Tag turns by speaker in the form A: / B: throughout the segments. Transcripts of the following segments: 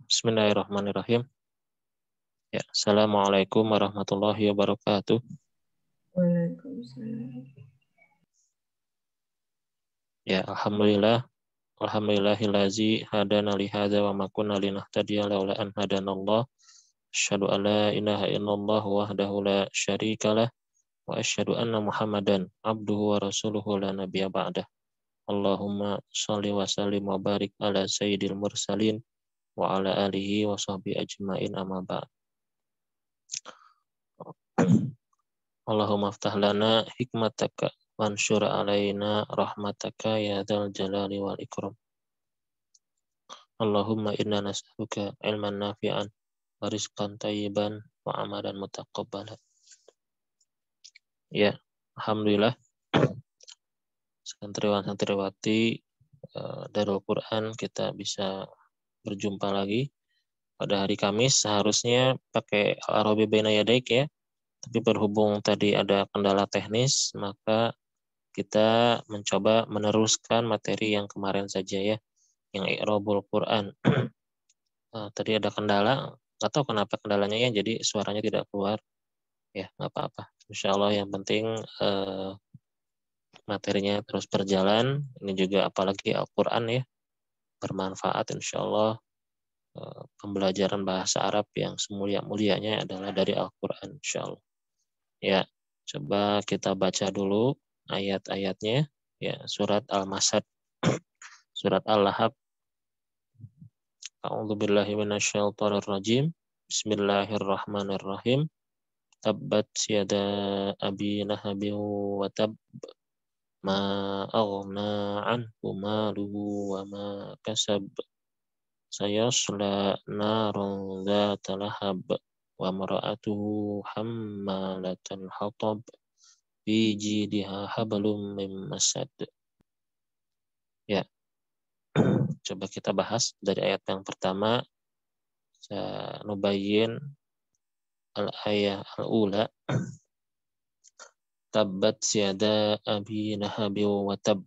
A: Bismillahirrahmanirrahim. Ya, Assalamualaikum warahmatullahi wabarakatuh.
B: Waalaikumsalam.
A: Ya, Alhamdulillahillazi hadana li hadza wa ma kunna linahtadiya laula an hadanallah. Asyhadu an la ilaha illallah wahdahu la syarikalah wa asyhadu anna Muhammadan abduhu wa rasuluhu la nabiyya ba'dah. Allahumma shalli wa sallim wa barik ala sayyidil mursalin wa ala alihi wa sahbihi ajmain amma ba'd. Allahumma aftah lana hikmataka wansur alaina rahmataka ya dzal jalali wal ikram. Allahumma inna nas'aluka ilman nafi'an wa rizqan thayyiban wa amalan mutaqabbalan. Ya, alhamdulillah santriwan-santriwati Darul Quran kita bisa berjumpa lagi pada hari Kamis. Seharusnya pakai Al-Arabi Baina Yadaik ya. Tapi berhubung tadi ada kendala teknis, maka kita mencoba meneruskan materi yang kemarin saja ya, yang I'rabul Quran. Tadi ada kendala, nggak tahu kenapa kendalanya ya, jadi suaranya tidak keluar. Ya, nggak apa-apa. Insya Allah yang penting materinya terus berjalan. Ini juga apalagi Al-Quran ya, bermanfaat insya Allah. Pembelajaran bahasa Arab yang semulia-mulianya adalah dari Al-Quran insya Allah. Ya, coba kita baca dulu ayat-ayatnya. Ya, surat Al-Masad, surat Al-Lahab. A'udzubillahi minasyaitonirrajim. Bismillahirrahmanirrahim. Tabbat yada abi lahabin wa tab ma aghna anhu maluhu wa ma kasab sayasla naran dzata lahab wa mar'atuhu hammalatal hatab fi jidha hablum min masad. Ya, coba kita bahas dari ayat yang pertama. Nubayyin al-ayah al-ula. Tabbat yada abi lahabi wa tab.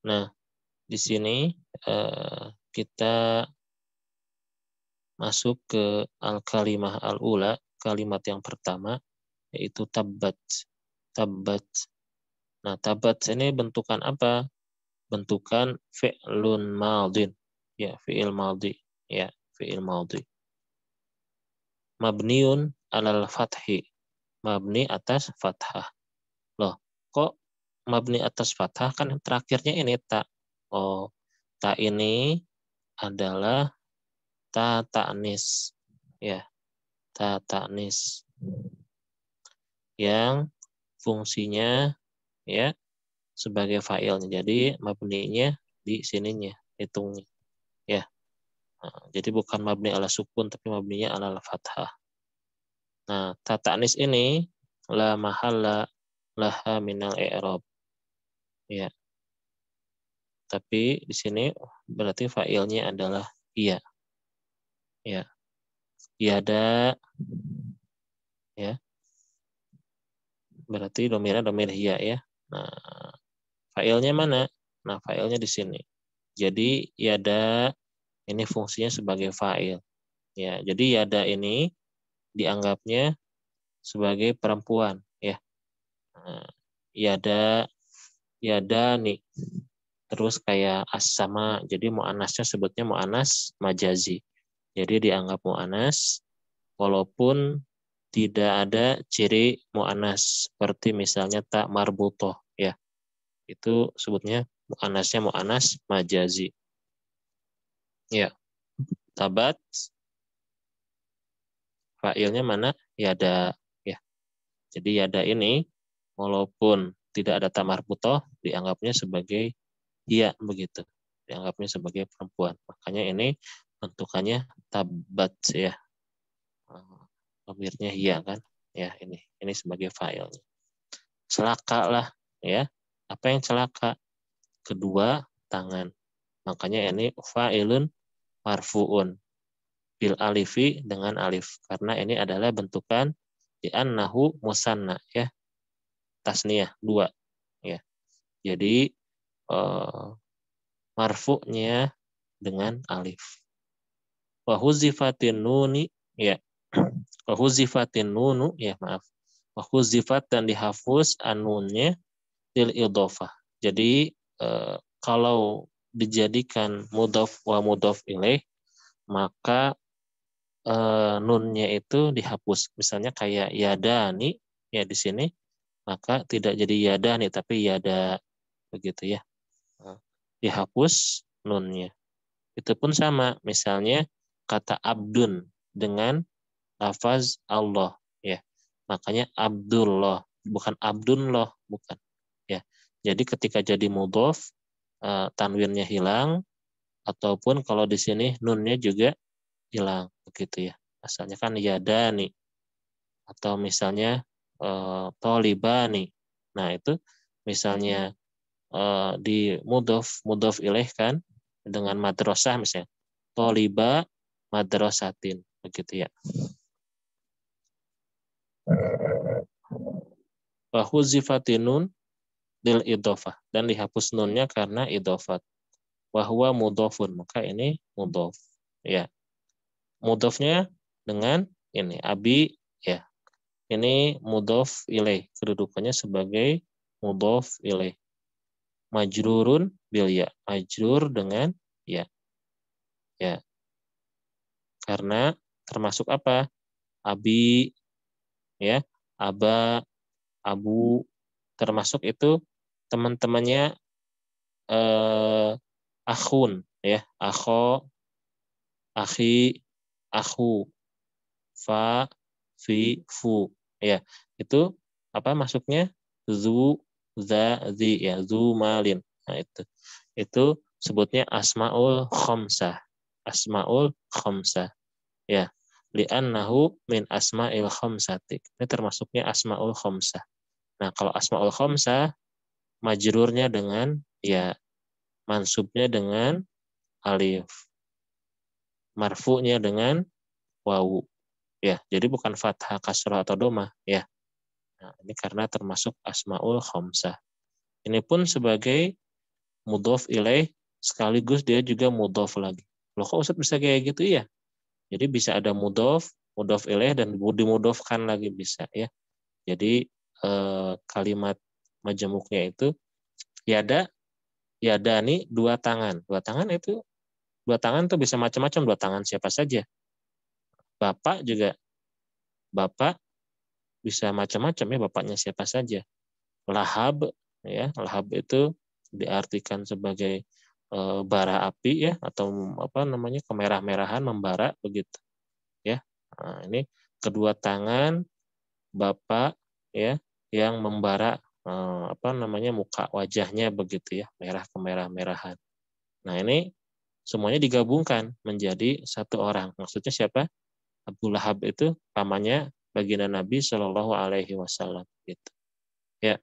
A: Nah, di sini kita masuk ke al-kalimah al-ula, kalimat yang pertama, yaitu tabbat. Tabbat. Nah, tabbat ini bentukan apa? Bentukan fi'lun madin. Ya, fi'il madhi. Ya, fi'il madhi. Mabniun alal fathi. Mabni atas fathah. Loh, kok mabni atas fathah? Kan terakhirnya ini ta. Oh, ta ini adalah ta ta'nis. Ya, ta ta'nis. Yang fungsinya ya sebagai fa'ilnya. Jadi mabninya di sininya, hitungnya. Ya. Nah, jadi bukan mabni ala sukun tapi mabninya ala fathah. Nah, ta ta'nis ini la mahalla laha minal i'rab. Ya. Tapi di sini berarti fa'ilnya adalah iya. Ya. Yada ya. Berarti domirnya domir hiya ya. Nah, fa'ilnya mana? Nah, fa'ilnya di sini. Jadi yada ini fungsinya sebagai fa'il. Ya, jadi yada ini dianggapnya sebagai perempuan ya. Nah, yada nih. Terus kayak as-sama, jadi mu'anasnya sebutnya mu'anas majazi. Jadi dianggap mu'anas walaupun tidak ada ciri mu'anas seperti misalnya tak marbutoh ya. Itu sebutnya mu'anasnya mu'anas majazi. Ya. Tabat fa'ilnya mana? Yada ya. Jadi yada ini walaupun tidak ada ta marbutoh dianggapnya sebagai iya begitu. Dianggapnya sebagai perempuan. Makanya ini bentukannya tabat ya. Domirnya iya kan? Ya, ini sebagai fa'ilnya. Celaka lah ya. Apa yang celaka? Kedua tangan. Makanya ini fa'ilun marfu'un bil alifi dengan alif karena ini adalah bentukan di annahu musanna ya. Tasniyah dua ya. Jadi marfu'nya dengan alif. Wa huzifatin nuni, ya. Wa huzifatin nunu, ya maaf. Wa huzifat dan dihapus anunnya lil idhofah. Jadi kalau dijadikan mudhof wa mudhof ilaih, maka nunnya itu dihapus. Misalnya kayak yadani, ya di sini, maka tidak jadi yadani tapi yada, begitu ya. Dihapus nunnya. Itu pun sama, misalnya kata abdun dengan lafaz Allah, ya. Makanya Abdullah, bukan Abdullah, bukan. Ya. Jadi ketika jadi mudhof, tanwinnya hilang, ataupun kalau di sini nunnya juga hilang, begitu ya. Asalnya kan yadani, atau misalnya tolibani. Nah itu misalnya di mudhof ilaih kan dengan madrasah misalnya toliba madrasatin, begitu ya. Wa huzifatin nun lil idhofah, dan dihapus nunnya karena idhofat. Wa huwa mudhofun, maka ini mudhof, ya. Mudhofnya dengan ini abi, ya. Ini mudhof ilaih, kedudukannya sebagai mudhof ilaih. Majrurun bil ya, majrur dengan ya. Ya. Karena termasuk apa? Abi, ya, aba, abu, termasuk itu teman-temannya akhun, ya, akho, akhi, akhu, fa, fi, fu, ya. Itu apa masuknya? Zu, za, zi, ya, zu malin. Nah, itu sebutnya asmaul khamsah. Asmaul khamsah, ya. Li'annahu min asma'il khamsati. Ini termasuknya asmaul khamsah. Nah, kalau asmaul khamsah, majrurnya dengan ya, mansubnya dengan alif, marfu'nya dengan wawu. Ya, jadi bukan fathah, kasrah atau domah, ya. Nah, ini karena termasuk asmaul khamsah. Ini pun sebagai mudhof ilaih, sekaligus dia juga mudhof lagi. Loh kok Ustaz bisa kayak gitu ya? Jadi bisa ada mudhof, mudhof ilaih, dan dimudhofkan lagi bisa, ya. Jadi kalimat majemuknya itu yada, yada nih dua tangan. Dua tangan itu, dua tangan tuh bisa macam-macam, dua tangan siapa saja. Bapak juga, bapak bisa macam-macam ya, bapaknya siapa saja. Lahab, ya, lahab itu diartikan sebagai bara api, ya, atau apa namanya, kemerah-merahan, membara, begitu, ya. Nah, ini kedua tangan bapak, ya, yang membara apa namanya, muka wajahnya, begitu ya, merah, kemerah-merahan. Nah, ini semuanya digabungkan menjadi satu orang. Maksudnya siapa? Abu Lahab itu pamannya baginda Nabi Shallallahu Alaihi Wasallam, gitu. Ya.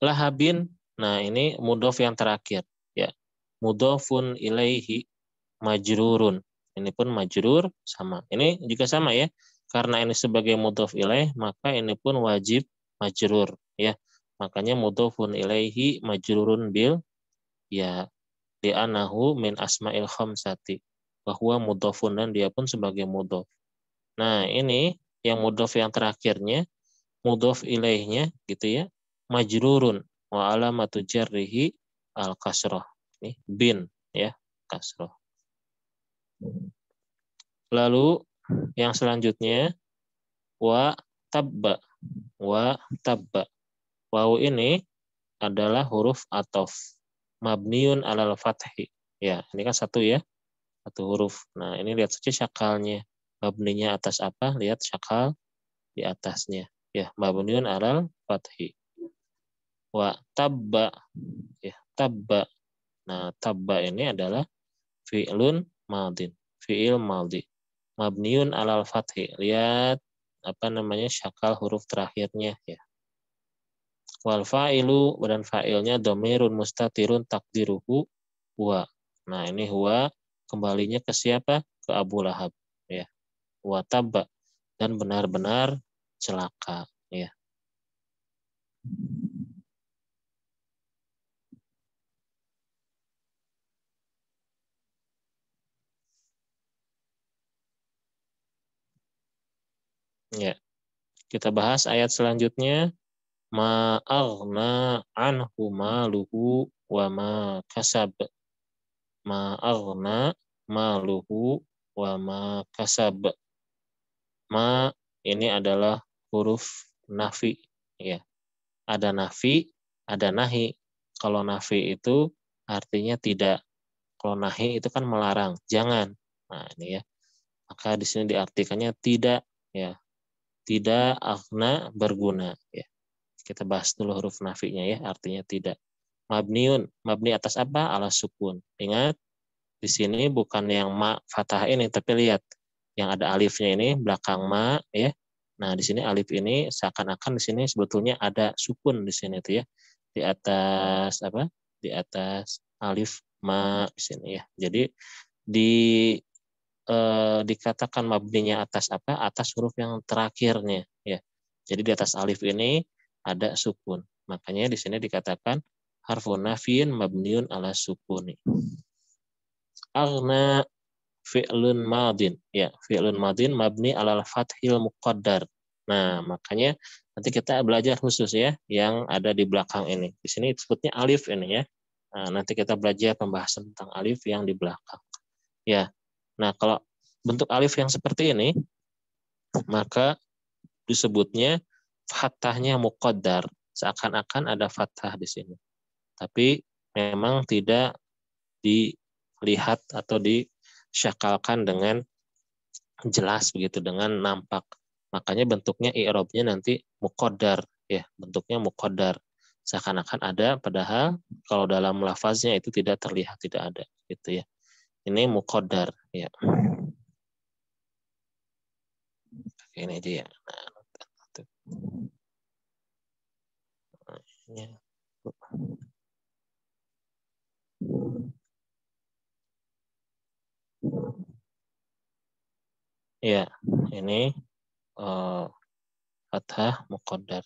A: Lahabin, nah ini mudhof yang terakhir, ya. Mudhofun ilaihi majrurun. Ini pun majrur sama. Ini juga sama, ya. Karena ini sebagai mudhof ilaih, maka ini pun wajib majrur, ya. Makanya mudhofun ilaihi majrurun bil ya, li'anahu min asma'il khamsati, bahwa mudhofun, dan dia pun sebagai mudhof. Nah, ini yang mudhof yang terakhirnya, mudhof ilaihnya, gitu ya, majrurun wa alamatu jarrihi al kasroh. Ini bin, ya, kasroh. Lalu yang selanjutnya wa tabba. Wa tabba. Wawu ini adalah huruf atof. Mabniun alal fathi. Ya, ini kan satu, ya. Satu huruf. Nah, ini lihat saja syakalnya. Mabninya atas apa? Lihat syakal di atasnya. Ya, mabniun alal fathi. Wa tabba. Ya, tabba. Nah, tabba ini adalah fi'lun madin. Fi'il maldi. Mabniun alal fathi. Lihat apa namanya, syakal huruf terakhirnya, ya. Wal fa'ilu, dan fa'ilnya domirun mustatirun takdiruhu huwa. Nah, ini huwa kembalinya ke siapa? Ke Abu Lahab, ya. Wa tabba, dan benar-benar celaka, ya. Ya, kita bahas ayat selanjutnya. Ma aghna anhu maluhu wa ma kasab. Ma aghna maluhu wa ma kasab. Ma ini adalah huruf nafi. Ya, ada nafi, ada nahi. Kalau nafi itu artinya tidak. Kalau nahi itu kan melarang, jangan. Nah, ini ya. Maka di sini diartikannya tidak, ya. Tidak aghna berguna, ya. Kita bahas dulu huruf nafinya ya, artinya tidak. Mabniun, mabni atas apa? Ala sukun. Ingat, di sini bukan yang ma fathah ini, tapi lihat yang ada alifnya ini belakang ma ya. Nah, di sini alif ini seakan-akan di sini sebetulnya ada sukun di sini tuh ya. Di atas apa? Di atas alif ma di sini ya. Jadi di dikatakan mabninya atas apa? Atas huruf yang terakhirnya ya. Jadi di atas alif ini ada sukun. Makanya di sini dikatakan harfun nafiin mabniun ala sukuni. Aghna fi'lun madin. Ya, fi'lun madin mabni alal fathil muqaddar. Nah, makanya nanti kita belajar khusus ya yang ada di belakang ini. Di sini disebutnya alif ini ya. Nah, nanti kita belajar pembahasan tentang alif yang di belakang. Ya. Nah, kalau bentuk alif yang seperti ini maka disebutnya fathahnya muqaddar. Seakan-akan ada fathah di sini. Tapi memang tidak dilihat atau disyakalkan dengan jelas begitu, dengan nampak. Makanya bentuknya i'rabnya nanti muqaddar ya, bentuknya muqaddar. Seakan-akan ada padahal kalau dalam lafaznya itu tidak terlihat, tidak ada gitu ya. Ini muqaddar ya. Ini aja ya. Nah, ya, ini fathah muqaddar.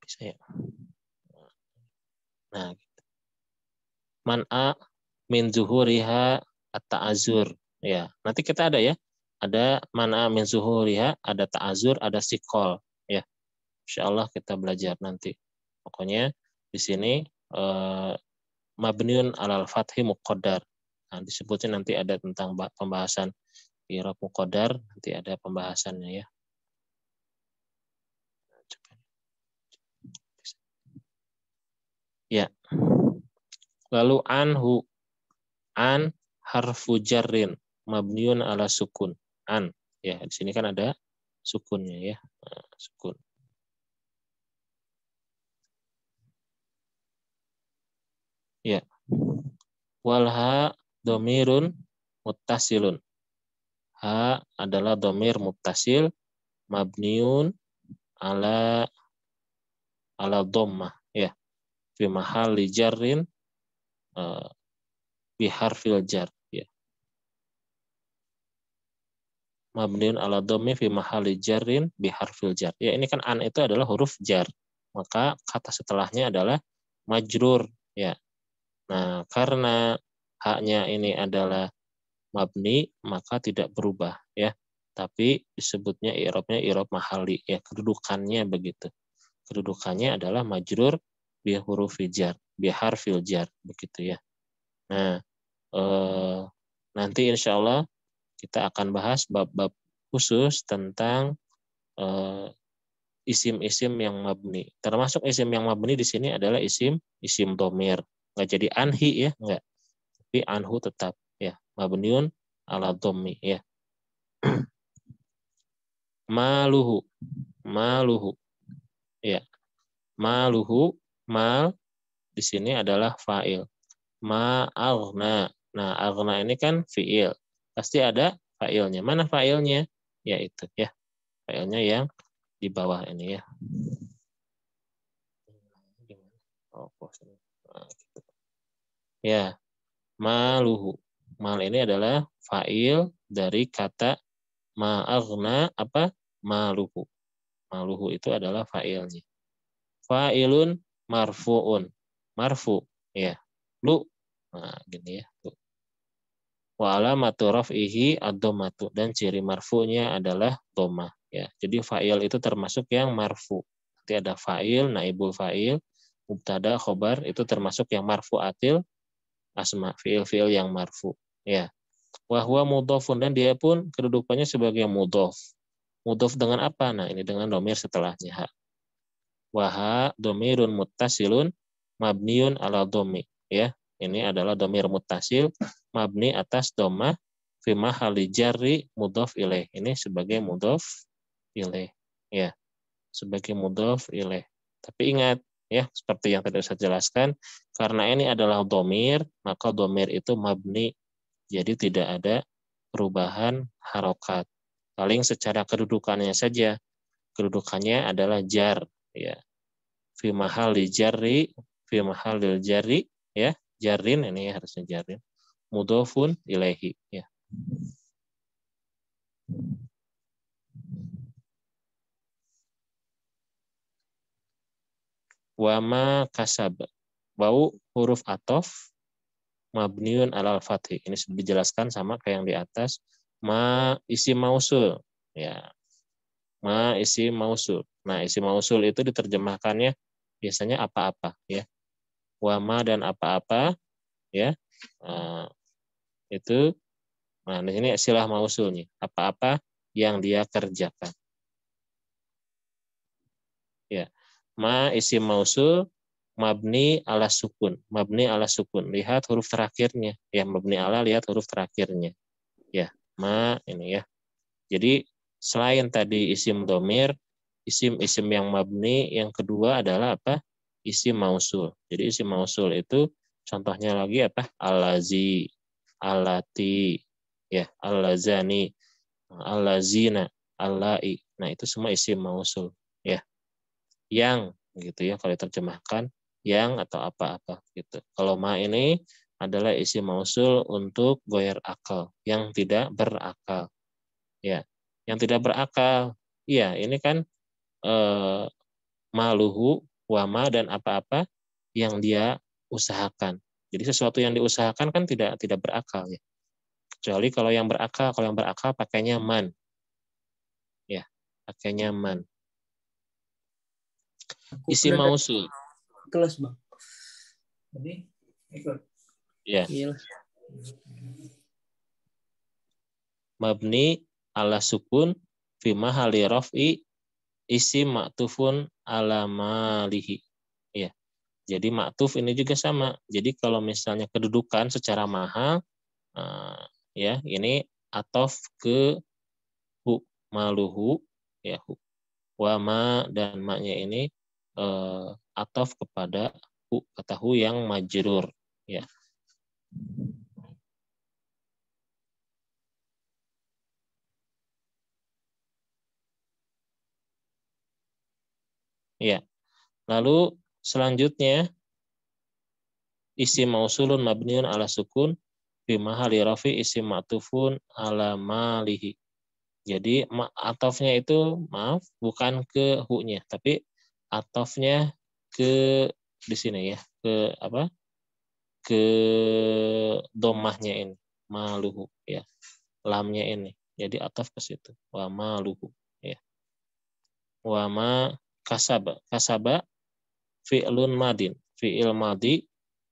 A: Bisa ya. Nah, gitu. Man'a min zuhuriha at-ta'azur. Ya, nanti kita ada ya. Ada man'a min zuhuriha, ada ta'azur, ada sikol. Ya, insyaallah kita belajar nanti. Pokoknya di sini mabniun alal fathi muqaddar. Nah, disebutnya nanti ada tentang pembahasan i'rab muqaddar, nanti ada pembahasannya ya. Ya. Lalu anhu, an harfu jarrin mabniun ala sukun. An. Ya, di sini kan ada sukunnya ya. Nah, sukun. Ya. Walha domirun muttasilun. Ha adalah domir muttasil mabniun ala dhammah ya. Fi mahalli jarrin bi harfil jar ya. Mabniun ala dhammi fi mahalli jarrin bi harfil jar. Ya, ini kan an itu adalah huruf jar. Maka kata setelahnya adalah majrur ya. Nah, karena haknya ini adalah mabni, maka tidak berubah ya. Tapi disebutnya i'rabnya i'rab mahali ya, kedudukannya begitu. Kedudukannya adalah majrur bi hurufil jar, bi harfil jar begitu ya. Nah, nanti insya Allah kita akan bahas bab-bab khusus tentang isim-isim yang mabni. Termasuk isim yang mabni di sini adalah isim domir. Nggak jadi anhi ya, nggak. Tapi anhu tetap ya. Mabniun ala dhammi ya. Maluhu. Maluhu. Ya. Maluhu. Mal di sini adalah fa'il. Ma'aghna. Nah, aghna ini kan fi'il. Pasti ada fa'ilnya. Mana fa'ilnya? Ya itu ya. Fa'ilnya yang di bawah ini ya. Oh, nah, gitu. Ya, maluhu. Mal ini adalah fa'il dari kata ma'aghna apa? Maluhu. Maluhu itu adalah fa'ilnya. Fa'ilun marfu'un. Marfu. Ya. Lu. Nah, gini ya. Tuh. Wa alamatu raf'ihi ad-dhammatu, dan ciri marfu'nya adalah dhammah ya. Jadi fa'il itu termasuk yang marfu. Nanti ada fa'il, naibul fa'il, mubtada, khobar itu termasuk yang marfu'atil asma, fiil-fiil yang marfu ya. Wa huwa mudhofun, dan dia pun kedudukannya sebagai mudhof. Mudhof dengan apa? Nah, ini dengan dhamir setelahnya ha. Wa ha dhamirun muttasilun mabniun ala dhammi ya. Ini adalah dhamir muttasil mabni atas dhammah fi mahalli jarri mudhof ilaih. Ini sebagai mudhof ilaih ya, sebagai mudhof ilaih. Tapi ingat ya, seperti yang tadi saya jelaskan, karena ini adalah dhamir, maka dhamir itu mabni. Jadi tidak ada perubahan harokat. Paling secara kedudukannya saja. Kedudukannya adalah jar ya. Fi mahalli jarri, fi mahallil jarri ya. Jarin ini ya, harusnya jarin. Mudhofun ilaihi ya. Wama kasab. Bau huruf atof mabniun alal fathi. Ini sudah dijelaskan sama kayak yang di atas. Ma isim mausul ya. Ma isim mausul. Nah, isim mausul itu diterjemahkannya biasanya apa-apa ya. Wama dan apa-apa ya. Itu nah di sini silah mausulnya. Apa-apa yang dia kerjakan. Ya. Ma isim mausul mabni ala sukun. Mabni ala sukun. Lihat huruf terakhirnya. Ya, mabni ala, lihat huruf terakhirnya. Ya, ma ini ya. Jadi selain tadi isim domir, isim-isim yang mabni, yang kedua adalah apa? Isim mausul. Jadi isim mausul itu contohnya lagi apa? Alazi, alati, ya, alazani, alazina, alai. Nah, itu semua isim mausul, ya. Yang gitu ya kalau diterjemahkan yang atau apa-apa gitu. Kalau ma ini adalah isim mausul untuk goyer akal, yang tidak berakal. Ya, yang tidak berakal. Iya, ini kan maluhu, wama dan apa-apa yang dia usahakan. Jadi sesuatu yang diusahakan kan tidak berakal ya. Kecuali kalau yang berakal pakainya man. Ya, pakainya man. Isim mausul.
B: Kelas bang. Jadi ikut.
A: Ya.
B: Iya.
A: Mabni ala sukun fi mahali raf'i isim maktufun ala malihi. Ya. Jadi maktuf ini juga sama. Jadi kalau misalnya kedudukan secara mahal ya ini atof ke hu maluhu ya hu. Wa ma dan maknya ini atof kepada hu, kata hu yang majrur ya. Ya. Lalu selanjutnya isim mausulun mabniun ala sukun fi mahali rafi isim ma'tufun ala malihi. Jadi atofnya itu maaf bukan ke hu-nya, tapi atofnya ke di sini ya, ke apa? Ke domahnya ini, maluhu ya. Lamnya ini. Jadi atof ke situ. Wa maluhu ya. Wa ma kasaba. Kasaba fi'lun madin. Fi'il madi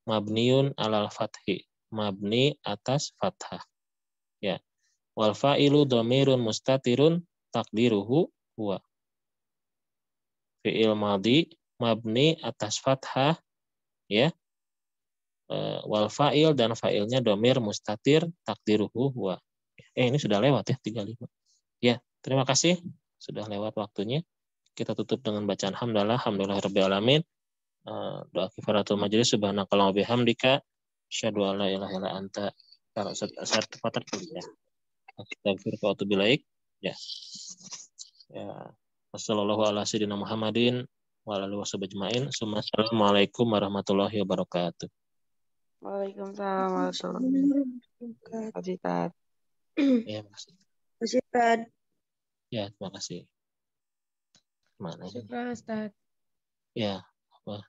A: mabniun alal fathi. Mabni atas fathah. Ya. Wal fa'ilu dhamirun mustatirun takdiruhu huwa. Fi'il madi mabni atas fathah ya. Wal fa'il dan fa'ilnya dhamir mustatir takdiruhu huwa. Ini sudah lewat ya 35. Ya, terima kasih sudah lewat waktunya. Kita tutup dengan bacaan hamdalah, alhamdulillahirabbil alamin. Doa kifaratul majelis subhanakallahumma bihamdika asyhadu an la ilaha illa anta astaghfiruka ya. Astaghfiruka wa atubu ilaik. Ya. Ya. Wassallallahu ala sayyidina Muhammadin wa ala alihi washabihi ajmain. Assalamualaikum warahmatullahi wabarakatuh.
C: Waalaikumsalam warahmatullahi wabarakatuh.
A: Ya, makasih.
C: Ustaz.
A: Ya, terima kasih. Mana ini?
C: Syukran, Ustaz.
A: Ya, apa?